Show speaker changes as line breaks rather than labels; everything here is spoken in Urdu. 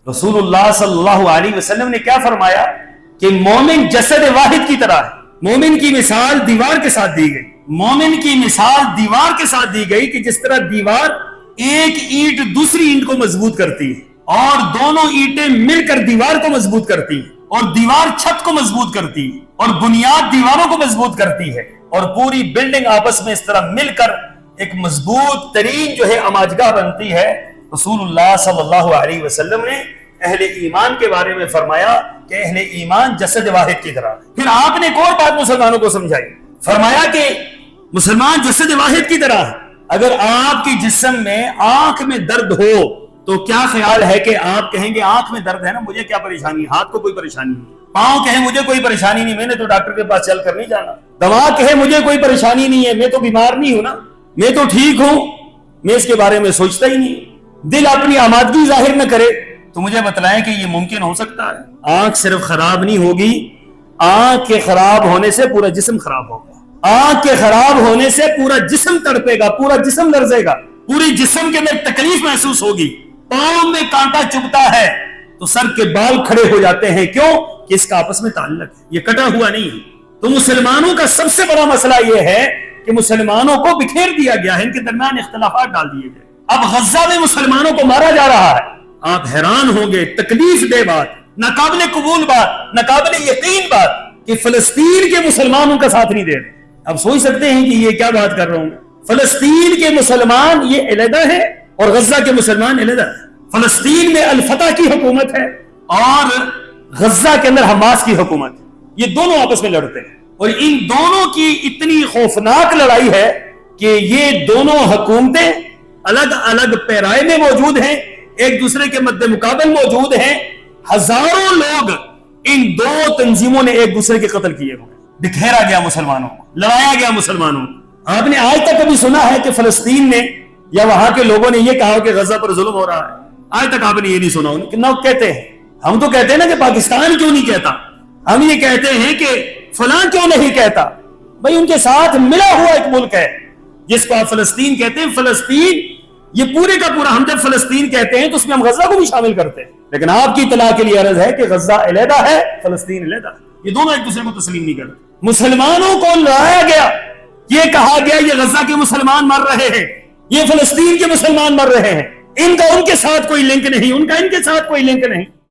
رسول اللہ صلی اللہ علیہ وسلم نے کیا فرمایا کہ مومن جسد واحد کی طرح ہے. مومن کی مثال دیوار کے ساتھ دی گئی. مومن کی مثال دیوار کے ساتھ دی گئی کہ جس طرح دیوار ایک اینٹ دوسری اینٹ کو مضبوط کرتی ہے اور دونوں اینٹیں مل کر دیوار کو مضبوط کرتی ہیں اور دیوار چھت کو مضبوط کرتی ہے اور بنیاد دیواروں کو مضبوط کرتی ہے اور پوری بلڈنگ آپس میں اس طرح مل کر ایک مضبوط ترین جو ہے اماجگاہ بنتی ہے. رسول اللہ صلی اللہ علیہ وسلم نے اہل ایمان کے بارے میں فرمایا کہ اہل ایمان جسد واحد کی طرح. پھر آپ نے ایک اور بات مسلمانوں کو سمجھائی. فرمایا کہ مسلمان جسد واحد کی طرح ہے. اگر آپ کی جسم میں آنکھ میں درد ہو تو کیا خیال ہے کہ آپ کہیں گے آنکھ میں درد ہے نا, مجھے کیا پریشانی, ہاتھ کو کوئی پریشانی نہیں, پاؤں کہیں مجھے کوئی پریشانی نہیں, میں نے تو ڈاکٹر کے پاس چل کر نہیں جانا, دماغ کہے مجھے کوئی پریشانی نہیں ہے, میں تو بیمار نہیں ہوں نا, میں تو ٹھیک ہوں, میں اس کے بارے میں سوچتا ہی نہیں. دل اپنی آمادگی ظاہر نہ کرے تو مجھے بتلائیں کہ یہ ممکن ہو سکتا ہے؟ آنکھ صرف خراب نہیں ہوگی, آنکھ کے خراب ہونے سے پورا جسم خراب ہوگا. آنکھ کے خراب ہونے سے پورا جسم تڑپے گا, پورا جسم لرزے گا, پوری جسم کے اندر تکلیف محسوس ہوگی. پاؤں میں کانٹا چبھتا ہے تو سر کے بال کھڑے ہو جاتے ہیں. کیوں؟ کہ اس کا آپس میں تعلق ہے, یہ کٹا ہوا نہیں ہے. تو مسلمانوں کا سب سے بڑا مسئلہ یہ ہے کہ مسلمانوں کو بکھیر دیا گیا ہے, ان کے درمیان اختلافات ڈال دیے گئے. اب غزہ میں مسلمانوں کو مارا جا رہا ہے. آپ حیران ہوں گے, تکلیف دہ بات, ناقابل قبول بات, ناقابل یقین بات کہ فلسطین کے مسلمان ان کا ساتھ نہیں دے رہے. اب سوچ سکتے ہیں کہ یہ کیا بات کر رہا ہوں. فلسطین کے مسلمان یہ علیحدہ ہے اور غزہ کے مسلمان علیحدہ ہے. فلسطین میں الفتح کی حکومت ہے اور غزہ کے اندر حماس کی حکومت. یہ دونوں آپس میں لڑتے ہیں اور ان دونوں کی اتنی خوفناک لڑائی ہے کہ یہ دونوں حکومتیں الگ الگ پیرائے میں موجود ہیں, ایک دوسرے کے مد مقابل موجود ہیں. ہزاروں لوگ ان دو تنظیموں نے ایک دوسرے کے قتل کیے ہوئے. بکھیرا گیا مسلمانوں کو, لڑایا گیا مسلمانوں کو. آپ نے آج تک کبھی سنا ہے کہ فلسطین نے یا وہاں کے لوگوں نے یہ کہا کہ غزہ پر ظلم ہو رہا ہے؟ آج تک آپ نے یہ نہیں سنا. نہ کہتے ہیں, ہم تو کہتے ہیں نا کہ پاکستان کیوں نہیں کہتا, ہم یہ کہتے ہیں کہ فلاں کیوں نہیں کہتا. بھائی ان کے ساتھ ملا ہوا ایک ملک ہے جس کو آپ فلسطین کہتے ہیں. فلسطین یہ پورے کا پورا, ہم جب فلسطین کہتے ہیں تو اس میں ہم غزہ کو بھی شامل کرتے ہیں, لیکن آپ کی اطلاع کے لیے عرض ہے کہ غزہ علیحدہ ہے, فلسطین علیحدہ ہے. یہ دونوں ایک دوسرے کو تسلیم نہیں کرتے. مسلمانوں کو لڑایا گیا, یہ کہا گیا یہ غزہ کے مسلمان مر رہے ہیں, یہ فلسطین کے مسلمان مر رہے ہیں, ان کا ان کے ساتھ کوئی لنک نہیں, ان کا ان کے ساتھ کوئی لنک نہیں.